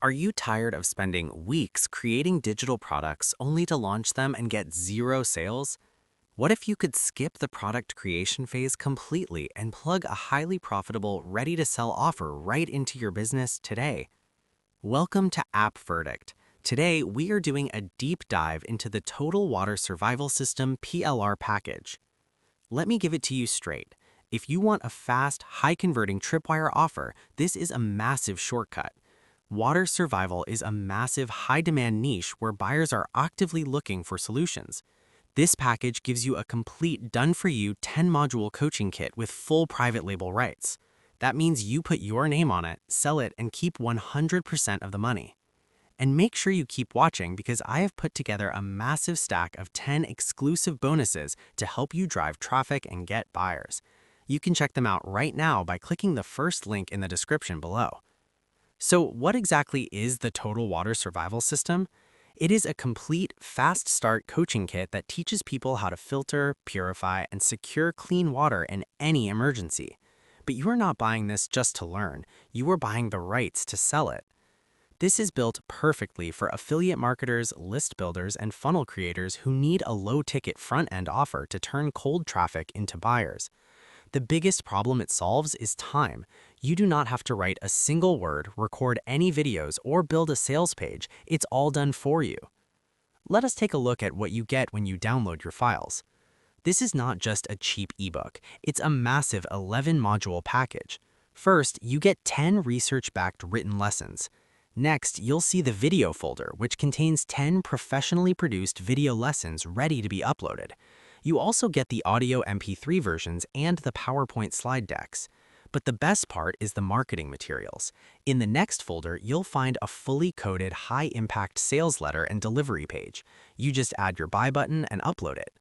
Are you tired of spending weeks creating digital products only to launch them and get zero sales? What if you could skip the product creation phase completely and plug a highly profitable, ready to sell offer right into your business today? Welcome to App Verdict. Today, we are doing a deep dive into the Total Water Survival System PLR package. Let me give it to you straight. If you want a fast, high converting tripwire offer, this is a massive shortcut. Water survival is a massive, high demand niche where buyers are actively looking for solutions. This package gives you a complete done for you 10 module coaching kit with full private label rights. That means you put your name on it, sell it, and keep 100% of the money. And make sure you keep watching because I have put together a massive stack of 10 exclusive bonuses to help you drive traffic and get buyers. You can check them out right now by clicking the first link in the description below. So what exactly is the Total Water Survival System? It is a complete fast start coaching kit that teaches people how to filter, purify, and secure clean water in any emergency. But you are not buying this just to learn, you are buying the rights to sell it. This is built perfectly for affiliate marketers, list builders, and funnel creators who need a low-ticket front-end offer to turn cold traffic into buyers. The biggest problem it solves is time. You do not have to write a single word, record any videos, or build a sales page. It's all done for you. Let us take a look at what you get when you download your files. This is not just a cheap ebook. It's a massive 11-module package. First, you get 10 research-backed written lessons. Next, you'll see the video folder, which contains 10 professionally produced video lessons ready to be uploaded. You also get the audio MP3 versions and the PowerPoint slide decks. But the best part is the marketing materials. In the next folder, you'll find a fully coded high-impact sales letter and delivery page. You just add your buy button and upload it.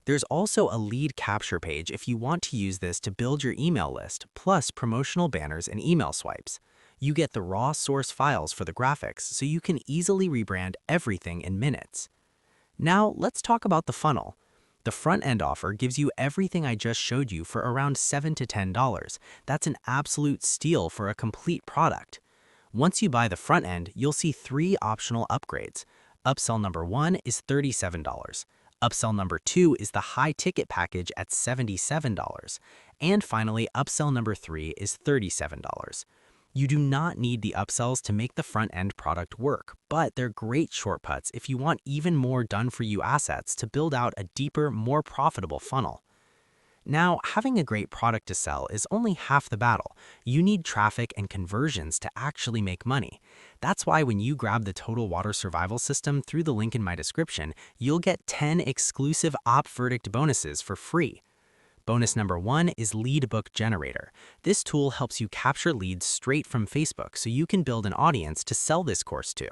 There's also a lead capture page if you want to use this to build your email list, plus promotional banners and email swipes. You get the raw source files for the graphics, so you can easily rebrand everything in minutes. Now, let's talk about the funnel. The front-end offer gives you everything I just showed you for around $7 to $10. That's an absolute steal for a complete product. Once you buy the front end, you'll see 3 optional upgrades. Upsell number 1 is $37. Upsell number 2 is the high-ticket package at $77. And finally, upsell number 3 is $37. You do not need the upsells to make the front-end product work, but they're great shortcuts if you want even more done-for-you assets to build out a deeper, more profitable funnel. Now, having a great product to sell is only half the battle. You need traffic and conversions to actually make money. That's why when you grab the Total Water Survival System through the link in my description, you'll get 10 exclusive Op Verdict bonuses for free. Bonus number 1 is Lead Book Generator. This tool helps you capture leads straight from Facebook so you can build an audience to sell this course to.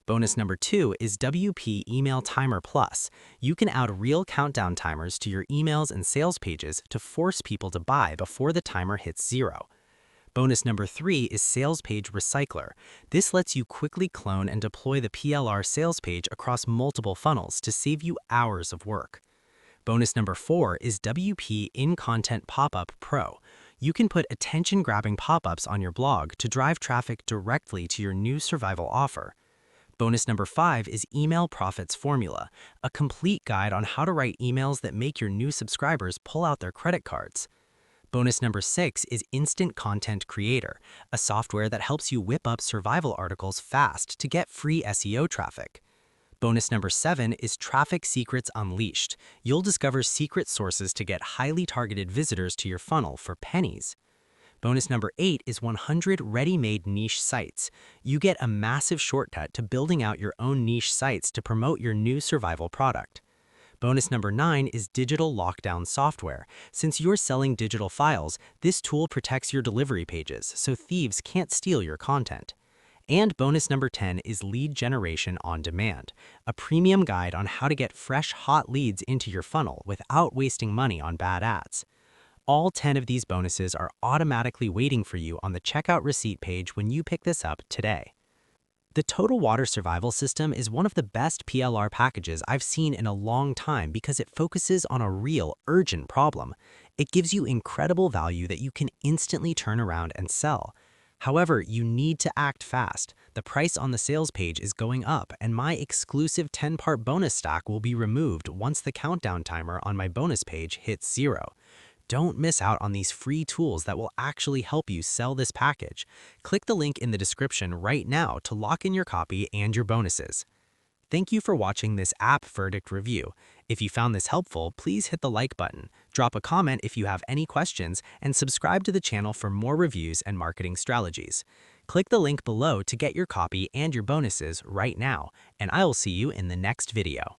Bonus number 2 is WP Email Timer Plus. You can add real countdown timers to your emails and sales pages to force people to buy before the timer hits 0. Bonus number 3 is Sales Page Recycler. This lets you quickly clone and deploy the PLR sales page across multiple funnels to save you hours of work. Bonus number 4 is WP In-Content Pop-Up Pro. You can put attention-grabbing pop-ups on your blog to drive traffic directly to your new survival offer. Bonus number 5 is Email Profits Formula, a complete guide on how to write emails that make your new subscribers pull out their credit cards. Bonus number 6 is Instant Content Creator, a software that helps you whip up survival articles fast to get free SEO traffic. Bonus number 7 is Traffic Secrets Unleashed. You'll discover secret sources to get highly targeted visitors to your funnel for pennies. Bonus number 8 is 100 ready-made niche sites. You get a massive shortcut to building out your own niche sites to promote your new survival product. Bonus number 9 is Digital Lockdown Software. Since you're selling digital files, this tool protects your delivery pages so thieves can't steal your content. And bonus number 10 is Lead Generation on Demand, a premium guide on how to get fresh, hot leads into your funnel without wasting money on bad ads. All 10 of these bonuses are automatically waiting for you on the checkout receipt page when you pick this up today. The Total Water Survival System is one of the best PLR packages I've seen in a long time because it focuses on a real, urgent problem. It gives you incredible value that you can instantly turn around and sell. However, you need to act fast. The price on the sales page is going up, and my exclusive 10-part bonus stack will be removed once the countdown timer on my bonus page hits 0. Don't miss out on these free tools that will actually help you sell this package. Click the link in the description right now to lock in your copy and your bonuses. Thank you for watching this app verdict review. If you found this helpful, please hit the like button, drop a comment if you have any questions, and subscribe to the channel for more reviews and marketing strategies. Click the link below to get your copy and your bonuses right now, and I'll see you in the next video.